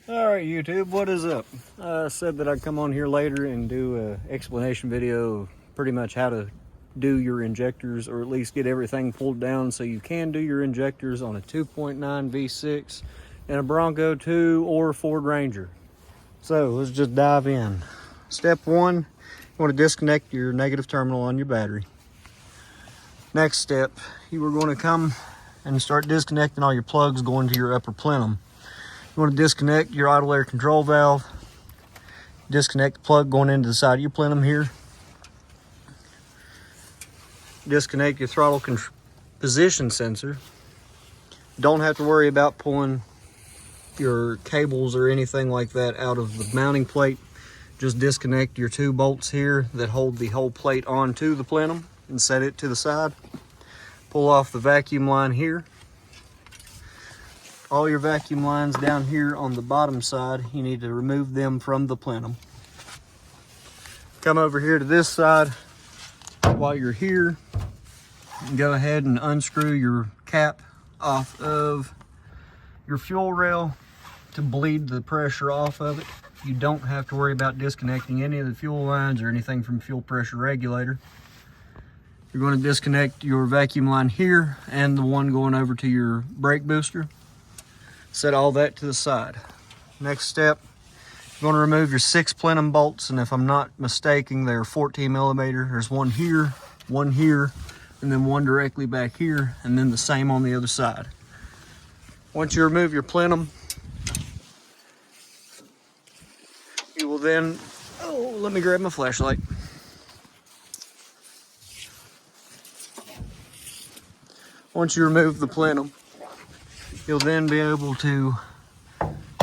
Alright YouTube, what is up? I said that I'd come on here later and do an explanation video of pretty much how to do your injectors, or at least get everything pulled down so you can do your injectors on a 2.9 V6 in a Bronco 2 or Ford Ranger. So let's just dive in. Step one, you want to disconnect your negative terminal on your battery. Next step, you are going to come and start disconnecting all your plugs going to your upper plenum. You want to disconnect your idle air control valve, disconnect the plug going into the side of your plenum here, disconnect your throttle position sensor. Don't have to worry about pulling your cables or anything like that out of the mounting plate. Just disconnect your 2 bolts here that hold the whole plate onto the plenum and set it to the side. Pull off the vacuum line here. All your vacuum lines down here on the bottom side, you need to remove them from the plenum. Come over here to this side. While you're here, go ahead and unscrew your cap off of your fuel rail to bleed the pressure off of it. You don't have to worry about disconnecting any of the fuel lines or anything from fuel pressure regulator. You're going to disconnect your vacuum line here and the one going over to your brake booster. Set all that to the side. Next step, you're going to remove your 6 plenum bolts, and if I'm not mistaken, they're 14 millimeter. There's one here, and then one directly back here, and then the same on the other side. Once you remove your plenum, you will then, let me grab my flashlight. Once you remove the plenum, you'll then be able to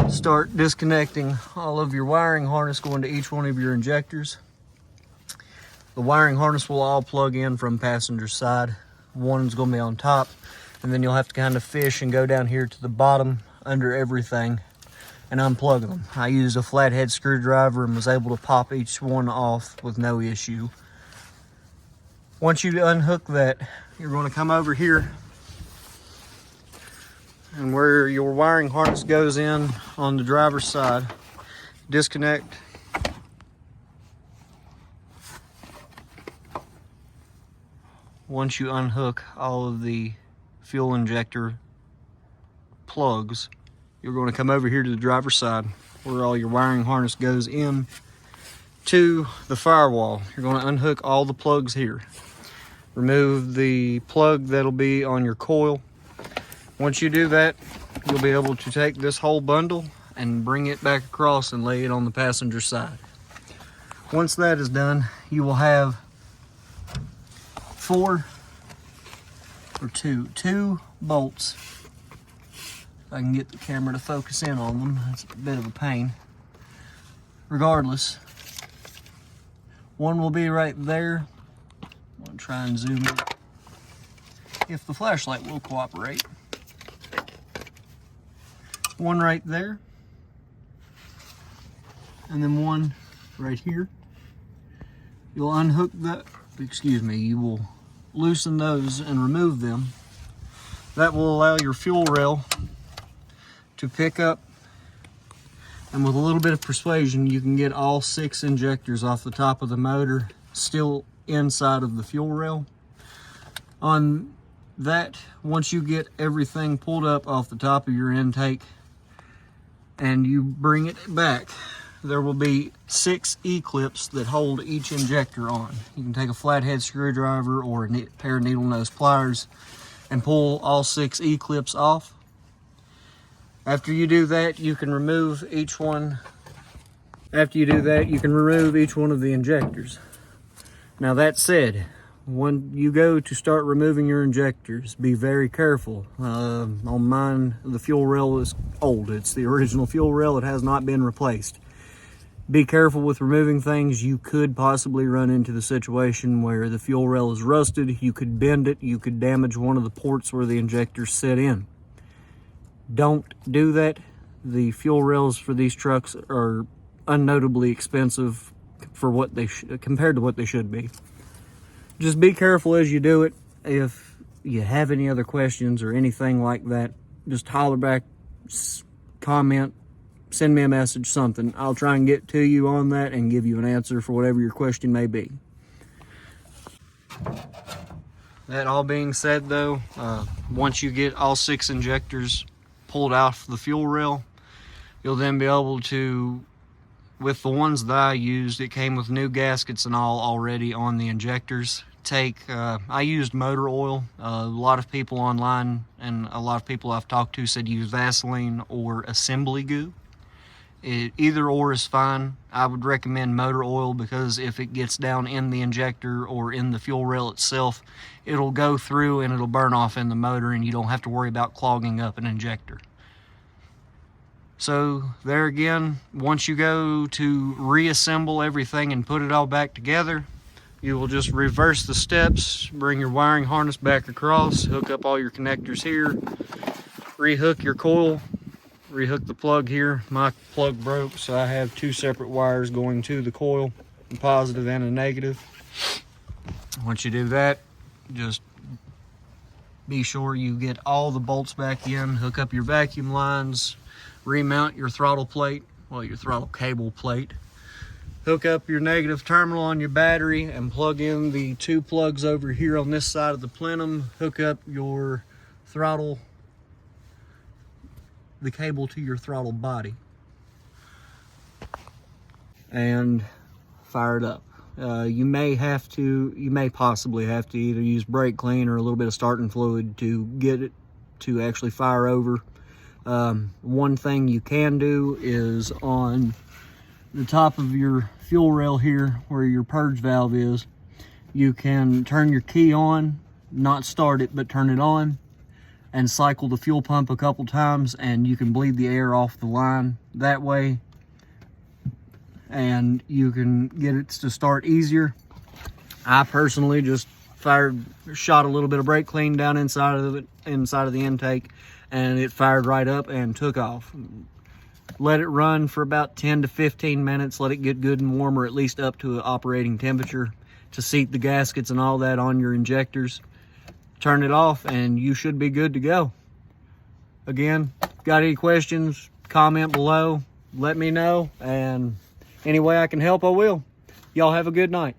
start disconnecting all of your wiring harness going to each one of your injectors. The wiring harness will all plug in from passenger side. One's going to be on top, and then you'll have to kind of fish and go down here to the bottom under everything and unplug them. I used a flathead screwdriver and was able to pop each one off with no issue. Once you unhook that, you're going to come over here, and where your wiring harness goes in on the driver's side, disconnect once you unhook all of the fuel injector plugs. You're going to come over here to the driver's side where all your wiring harness goes in to the firewall. You're going to unhook all the plugs here. Remove the plug that'll be on your coil. Once you do that, you'll be able to take this whole bundle and bring it back across and lay it on the passenger side. Once that is done, you will have two bolts. If I can get the camera to focus in on them, that's a bit of a pain. Regardless, one will be right there. I'm going to try and zoom in if the flashlight will cooperate. One right there, and then one right here. You'll unhook that, you will loosen those and remove them. That will allow your fuel rail to pick up, and with a little bit of persuasion, you can get all 6 injectors off the top of the motor still inside of the fuel rail. On that, once you get everything pulled up off the top of your intake and you bring it back, there will be 6 E-clips that hold each injector on. You can take a flathead screwdriver or a pair of needle nose pliers and pull all 6 E-clips off. After you do that, you can remove each one. After you do that, you can remove each one of the injectors. Now that said, when you go to start removing your injectors, be very careful. On mine, the fuel rail is old. It's the original fuel rail. It has not been replaced. Be careful with removing things. You could possibly run into the situation where the fuel rail is rusted. You could bend it. You could damage one of the ports where the injectors sit in. Don't do that. The fuel rails for these trucks are unnotably expensive for what they compared to what they should be. Just be careful as you do it. If you have any other questions or anything like that, just holler back, comment, send me a message, something. I'll try and get to you on that and give you an answer for whatever your question may be. That all being said though, once you get all 6 injectors pulled off the fuel rail, you'll then be able to, with the ones that I used, it came with new gaskets and all already on the injectors. I used motor oil. A lot of people online and a lot of people I've talked to said use Vaseline or assembly goo. Either or is fine. I would recommend motor oil because if it gets down in the injector or in the fuel rail itself, it'll go through and it'll burn off in the motor and you don't have to worry about clogging up an injector. So there again, once you go to reassemble everything and put it all back together, you will just reverse the steps, bring your wiring harness back across, hook up all your connectors here, rehook your coil, rehook the plug here. My plug broke, so I have 2 separate wires going to the coil, a positive and a negative. Once you do that, just be sure you get all the bolts back in, hook up your vacuum lines, remount your throttle plate, well, your throttle cable plate, hook up your negative terminal on your battery and plug in the 2 plugs over here on this side of the plenum, hook up your throttle, the cable to your throttle body, and fire it up. You may possibly have to either use brake clean or a little bit of starting fluid to get it to actually fire over. One thing you can do is on the top of your fuel rail here where your purge valve is, you can turn your key on, not start it, but turn it on and cycle the fuel pump a couple times and you can bleed the air off the line that way and you can get it to start easier. I personally just shot a little bit of brake clean down inside of the intake and it fired right up and took off. Let it run for about 10 to 15 minutes, let it get good and warm, or at least up to an operating temperature to seat the gaskets and all that on your injectors. Turn it off and you should be good to go. Again, got any questions, comment below, let me know, and any way I can help, I will. Y'all have a good night.